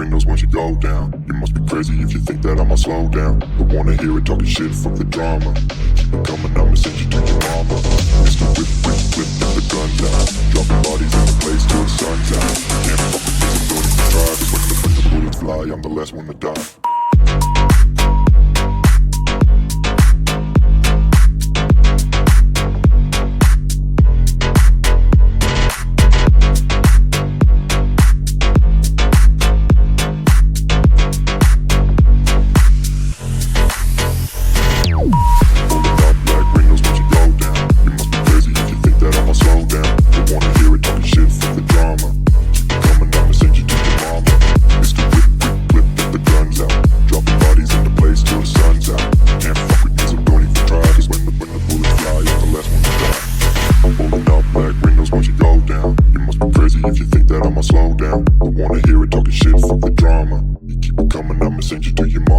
windows once you go down. You must be crazy if you think that I'ma slow down. Don't wanna hear it talking shit, fuck the drama. Keep it coming, I'ma send you to your mama. Mr. Whip, whip, whip, get the guns out. Dropping bodies in the place till the sun's out. Can't fuck with me, so don't even try. Cause when the bullets fly, I'm the last one to die. If you think that I'ma slow down, don't wanna hear it talking shit, fuck the drama. You keep it coming, I'ma send you to your mom.